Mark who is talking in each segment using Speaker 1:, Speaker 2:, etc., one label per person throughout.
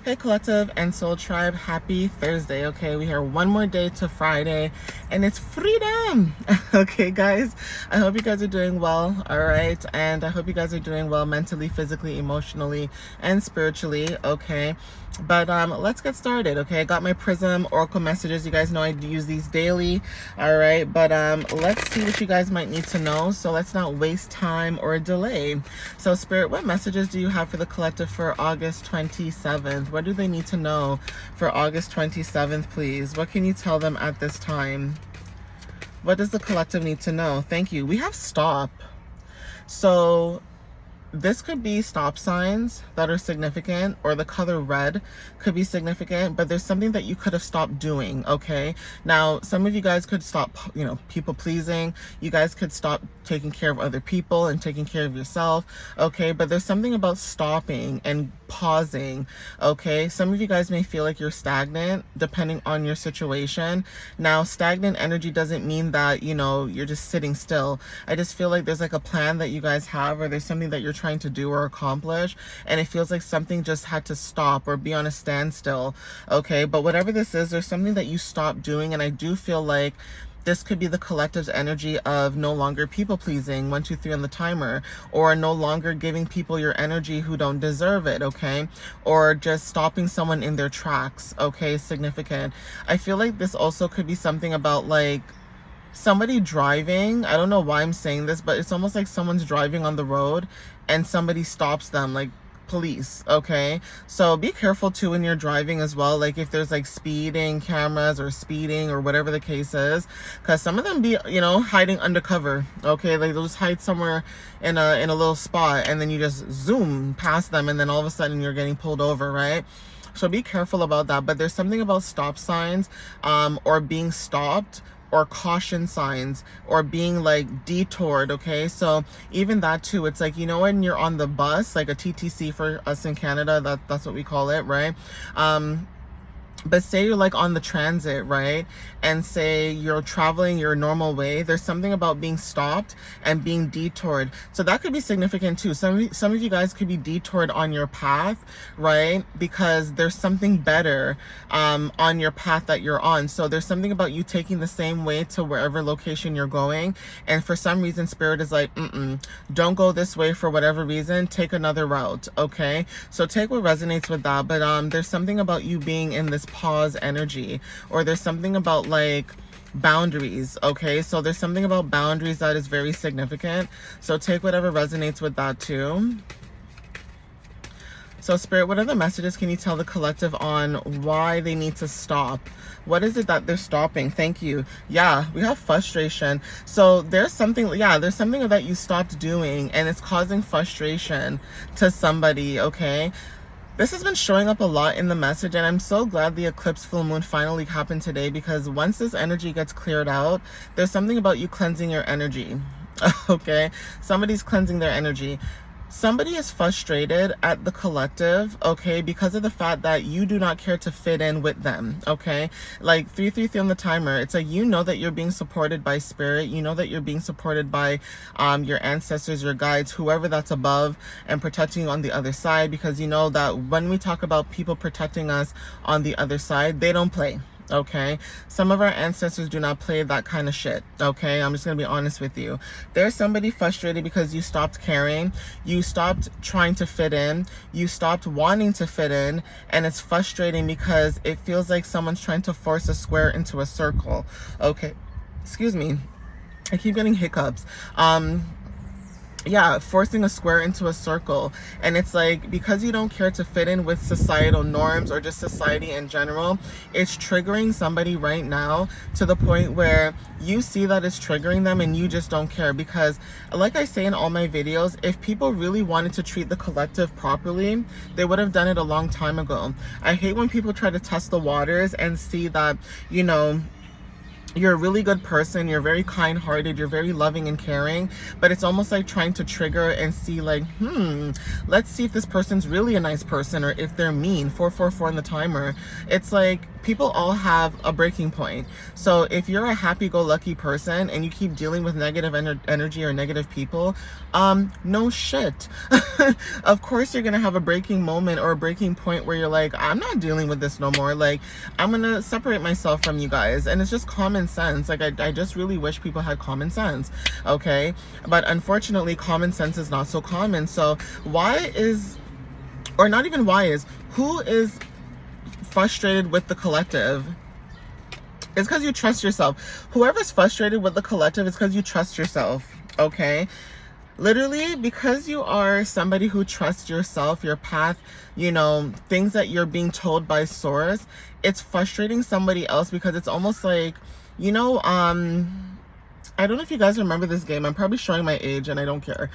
Speaker 1: Hey Collective and Soul Tribe, happy Thursday. Okay, we have one more day to Friday and it's freedom. Okay guys, I hope you guys are doing well. All right, and I hope you guys are doing well mentally, physically, emotionally, and spiritually. Okay, but let's get started. Okay, I got my Prism Oracle messages. You guys know I use these daily. All right, but let's see what you guys might need to know, so let's not waste time or delay. So Spirit, what messages do you have for the collective for August 27th? What do they need to know for August 27th, please? What can you tell them at this time? What does the collective need to know? Thank you. We have stop. So this could be stop signs that are significant, or the color red could be significant, but there's something that you could have stopped doing. Okay, now some of you guys could stop, people pleasing. You guys could stop taking care of other people and taking care of yourself. Okay, but there's something about stopping and pausing. Okay, some of you guys may feel like you're stagnant depending on your situation. Now, stagnant energy doesn't mean that you're just sitting still. I just feel like there's like a plan that you guys have, or there's something that you're trying to do or accomplish, and it feels like something just had to stop or be on a standstill. Okay, but whatever this is, there's something that you stopped doing, and I do feel like this could be the collective's energy of no longer people pleasing, 1, 2, 3 on the timer, or no longer giving people your energy who don't deserve it. Okay, or just stopping someone in their tracks. Okay, significant. I feel like this also could be something about like somebody driving. I don't know why I'm saying this, but it's almost like someone's driving on the road and somebody stops them, like police. Okay, so be careful too when you're driving as well, like if there's like speeding cameras or speeding or whatever the case is, because some of them be hiding undercover. Okay, like they'll just hide somewhere in a little spot, and then you just zoom past them, and then all of a sudden you're getting pulled over, right? So be careful about that. But there's something about stop signs, or being stopped, or caution signs, or being like detoured. Okay, so even that too, it's like, when you're on the bus, like a TTC for us in Canada, that's what we call it, right? But say you're like on the transit, right? And say you're traveling your normal way, there's something about being stopped and being detoured. So that could be significant too. Some of you guys could be detoured on your path, right? Because there's something better on your path that you're on. So there's something about you taking the same way to wherever location you're going. And for some reason, Spirit is like, don't go this way for whatever reason, take another route. Okay, so take what resonates with that. But there's something about you being in this pause energy, or there's something about like boundaries. Okay, so there's something about boundaries that is very significant, so take whatever resonates with that too. So Spirit, what other messages can you tell the collective on why they need to stop? What is it that they're stopping? Thank you. Yeah, we have frustration. So there's something that you stopped doing, and it's causing frustration to somebody. Okay, this has been showing up a lot in the message, and I'm so glad the eclipse full moon finally happened today, because once this energy gets cleared out, there's something about you cleansing your energy. Okay, somebody's cleansing their energy. Somebody is frustrated at the collective, okay, because of the fact that you do not care to fit in with them. Okay, like 333 on the timer, it's like that you're being supported by spirit, that you're being supported by your ancestors, your guides, whoever that's above and protecting you on the other side, because that when we talk about people protecting us on the other side, they don't play. Okay, some of our ancestors do not play that kind of shit. Okay, I'm just gonna be honest with you. There's somebody frustrated because you stopped caring, you stopped trying to fit in, you stopped wanting to fit in, and it's frustrating because it feels like someone's trying to force a square into a circle. Okay, excuse me, I keep getting hiccups. Yeah, forcing a square into a circle. And it's like, because you don't care to fit in with societal norms or just society in general, it's triggering somebody right now to the point where you see that it's triggering them and you just don't care. Because like I say in all my videos, if people really wanted to treat the collective properly, they would have done it a long time ago. I hate when people try to test the waters and see that, you're a really good person, you're very kind-hearted, you're very loving and caring, but it's almost like trying to trigger and see like, let's see if this person's really a nice person or if they're mean. 444 in the timer. It's like people all have a breaking point. So if you're a happy-go-lucky person and you keep dealing with negative energy or negative people, no shit. Of course you're gonna have a breaking moment or a breaking point where you're like, I'm not dealing with this no more. Like, I'm gonna separate myself from you guys. And it's just common sense. Like, I just really wish people had common sense, okay? But unfortunately, common sense is not so common. So who is frustrated with the collective? It's because you trust yourself. Whoever's frustrated with the collective is because you trust yourself, okay? Literally, because you are somebody who trusts yourself, your path, things that you're being told by source, it's frustrating somebody else because it's almost like, I don't know if you guys remember this game. I'm probably showing my age and I don't care.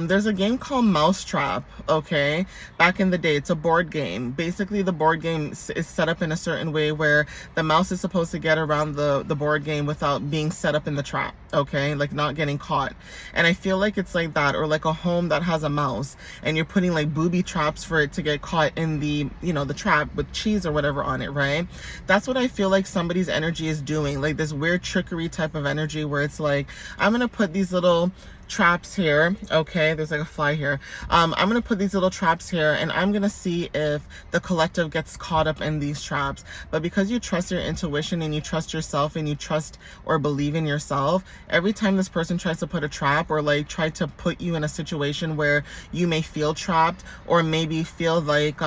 Speaker 1: There's a game called Mousetrap, okay? Back in the day, it's a board game. Basically, the board game is set up in a certain way where the mouse is supposed to get around the board game without being set up in the trap, okay? Like not getting caught. And I feel like it's like that, or like a home that has a mouse and you're putting like booby traps for it to get caught in the, the trap with cheese or whatever on it, right? That's what I feel like somebody's energy is doing. Like this weird trickery type of energy where it's like, I'm gonna put these little traps here, okay? There's like a fly here. I'm gonna put these little traps here and I'm gonna see if the collective gets caught up in these traps. But because you trust your intuition and you trust yourself and you trust or believe in yourself, every time this person tries to put a trap or like try to put you in a situation where you may feel trapped or maybe feel like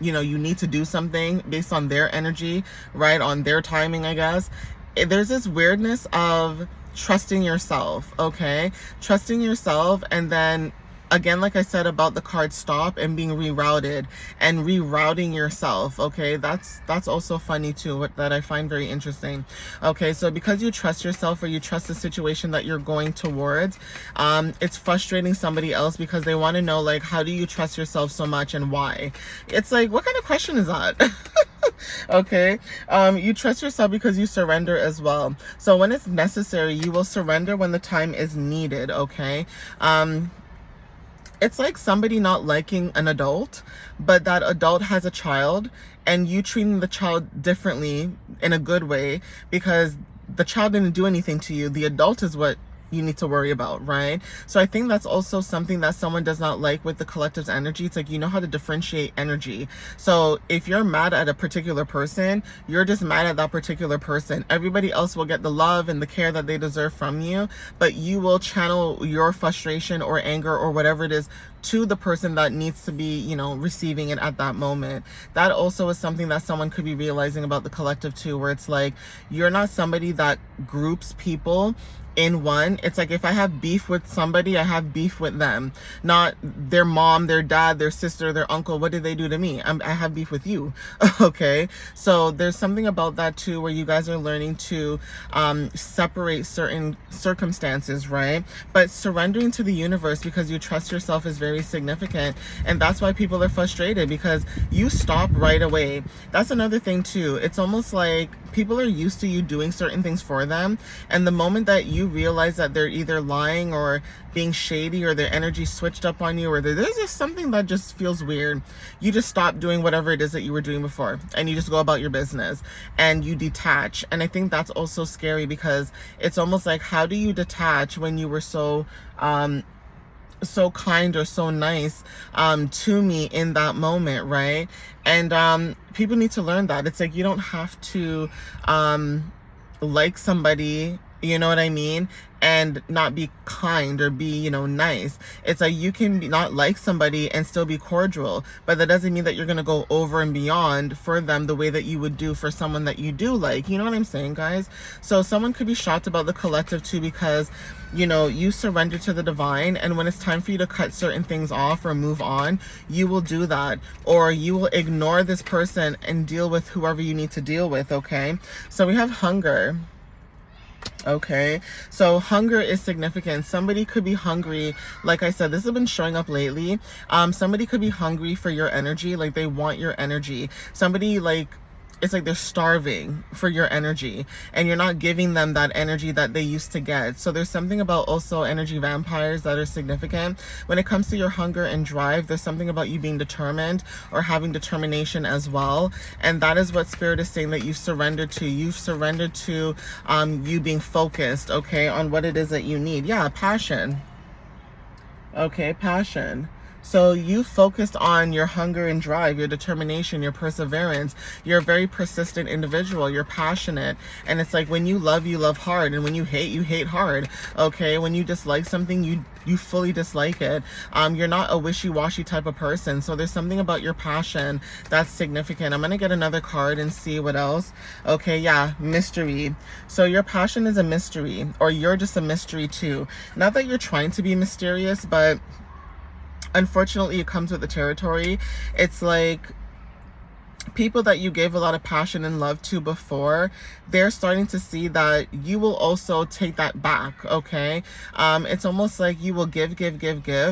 Speaker 1: you need to do something based on their energy, right? On their timing, I guess. There's this weirdness of trusting yourself, okay? Trusting yourself, and then again, like I said about the card stop and being rerouted and rerouting yourself, okay? That's also funny too, that I find very interesting. Okay, so because you trust yourself or you trust the situation that you're going towards, it's frustrating somebody else because they want to know, like, how do you trust yourself so much and why? It's like, what kind of question is that? Okay, you trust yourself because you surrender as well. So when it's necessary, you will surrender when the time is needed, okay? It's like somebody not liking an adult, but that adult has a child and you treating the child differently in a good way because the child didn't do anything to you. The adult is what you need to worry about, right? So I think that's also something that someone does not like with the collective's energy. It's like, you know how to differentiate energy. So if you're mad at a particular person, you're just mad at that particular person. Everybody else will get the love and the care that they deserve from you, but you will channel your frustration or anger or whatever it is to the person that needs to be, receiving it at that moment. That also is something that someone could be realizing about the collective too, where it's like, you're not somebody that groups people in one. It's like, if I have beef with somebody, I have beef with them, not their mom, their dad, their sister, their uncle. What did they do to me? I have beef with you. Okay, so there's something about that too, where you guys are learning to separate certain circumstances, right? But surrendering to the universe because you trust yourself is very significant, and that's why people are frustrated, because you stop right away. That's another thing too. It's almost like people are used to you doing certain things for them, and the moment that you realize that they're either lying or being shady or their energy switched up on you, or there's just something that just feels weird, you just stop doing whatever it is that you were doing before and you just go about your business and you detach. And I think that's also scary because it's almost like, how do you detach when you were so kind or so nice to me in that moment, right? And people need to learn that. It's like, you don't have to like somebody, you know what I mean, and not be kind or be, nice. It's like, you can not like somebody and still be cordial, but that doesn't mean that you're gonna go over and beyond for them the way that you would do for someone that you do like. You know what I'm saying, guys? So someone could be shocked about the collective too, because you surrender to the divine, and when it's time for you to cut certain things off or move on, you will do that, or you will ignore this person and deal with whoever you need to deal with, okay? So we have hunger. Okay, so hunger is significant. Somebody could be hungry. Like I said, this has been showing up lately. Somebody could be hungry for your energy, like they want your energy. Somebody, like, it's like they're starving for your energy, and you're not giving them that energy that they used to get. So there's something about also energy vampires that are significant when it comes to your hunger and drive. There's something about you being determined or having determination as well, and that is what spirit is saying that you surrendered to. You've surrendered to you being focused, okay, on what it is that you need. Yeah, passion. Okay, passion. So you focused on your hunger and drive, your determination, your perseverance. You're a very persistent individual. You're passionate. And it's like when you love hard. And when you hate hard. Okay? When you dislike something, you fully dislike it. You're not a wishy-washy type of person. So there's something about your passion that's significant. I'm going to get another card and see what else. Okay, yeah, mystery. So your passion is a mystery, or you're just a mystery too. Not that you're trying to be mysterious, but unfortunately it comes with the territory. It's like people that you gave a lot of passion and love to before, they're starting to see that you will also take that back, okay? It's almost like you will give,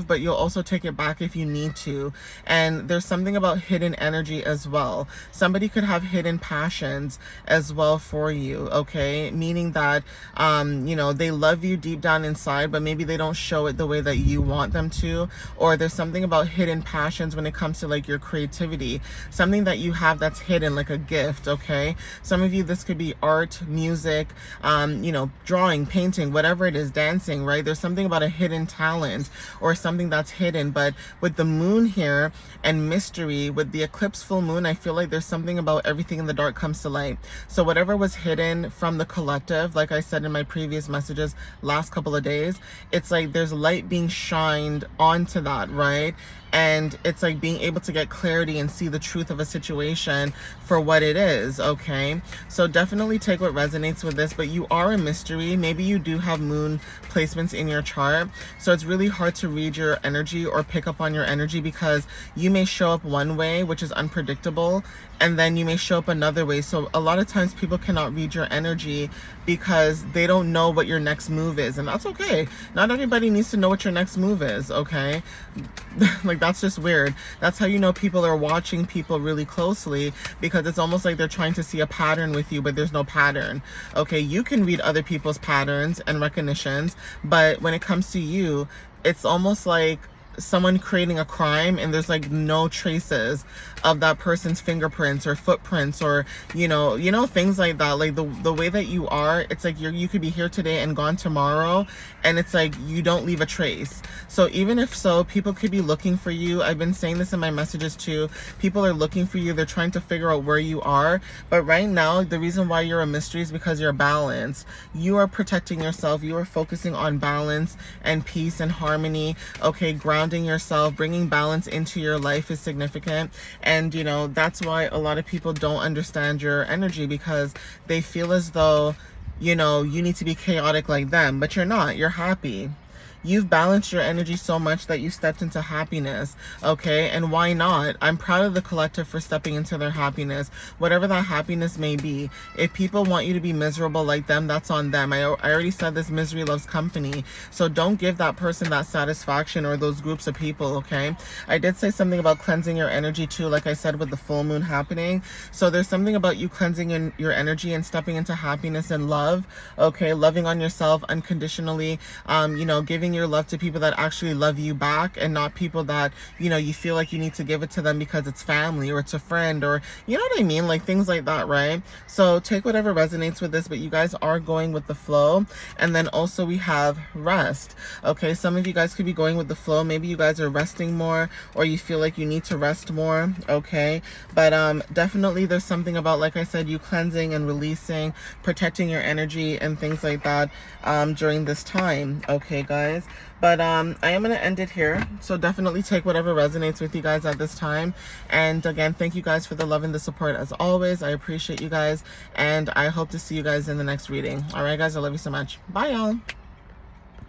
Speaker 1: but you'll also take it back if you need to. And there's something about hidden energy as well. Somebody could have hidden passions as well for you, okay? Meaning that, you know, they love you deep down inside, but maybe they don't show it the way that you want them to. Or there's something about hidden passions when it comes to like your creativity, something that you have that's hidden, like a gift, okay? Some of you, this could be art, music, you know, drawing, painting, whatever it is, dancing, right? There's something about a hidden talent or something that's hidden. But with the moon here and mystery, with the eclipse full moon, I feel like there's something about everything in the dark comes to light. So whatever was hidden from the collective, like I said in my previous messages last couple of days, it's like there's light being shined onto that, right? And it's like being able to get clarity and see the truth of a situation for what it is, okay? So definitely take what resonates with this, but you are a mystery. Maybe you do have moon placements in your chart. So it's really hard to read your energy or pick up on your energy, because you may show up one way, which is unpredictable, and then you may show up another way. So a lot of times people cannot read your energy because they don't know what your next move is. And that's okay. Not everybody needs to know what your next move is, okay? Like, that's just weird. That's how you know people are watching people really closely, because it's almost like they're trying to see a pattern with you, but there's no pattern. Okay, you can read other people's patterns and recognitions, but when it comes to you, it's almost like someone creating a crime and there's like no traces of that person's fingerprints or footprints, or you know things like that. Like the way that you are, it's like you could be here today and gone tomorrow, and it's like you don't leave a trace. So even if so, people could be looking for you. I've been saying this in my messages too. People are looking for you. They're trying to figure out where you are. But right now, the reason why you're a mystery is because you're balanced. You are protecting yourself. You are focusing on balance and peace and harmony. Okay, grounding yourself, bringing balance into your life is significant. And you know, that's why a lot of people don't understand your energy, because they feel as though, you know, you need to be chaotic like them, but you're not. You're happy. You've balanced your energy so much that you stepped into happiness, okay? And why not? I'm proud of the collective for stepping into their happiness, whatever that happiness may be. If people want you to be miserable like them, that's on them. I already said this, misery loves company. So don't give that person that satisfaction, or those groups of people, okay? I did say something about cleansing your energy too, like I said, with the full moon happening. So there's something about you cleansing your energy and stepping into happiness and love, okay? Loving on yourself unconditionally, you know, giving your love to people that actually love you back, and not people that, you know, you feel like you need to give it to them because it's family or it's a friend, or you know what I mean, like things like that, right? So take whatever resonates with this, but you guys are going with the flow. And then also we have rest, okay? Some of you guys could be going with the flow. Maybe you guys are resting more, or you feel like you need to rest more, okay? But definitely there's something about, like I said, you cleansing and releasing, protecting your energy and things like that during this time, okay guys? But I am going to end it here. So definitely take whatever resonates with you guys at this time. And again, thank you guys for the love and the support as always. I appreciate you guys, and I hope to see you guys in the next reading. All right guys, I love you so much. Bye y'all.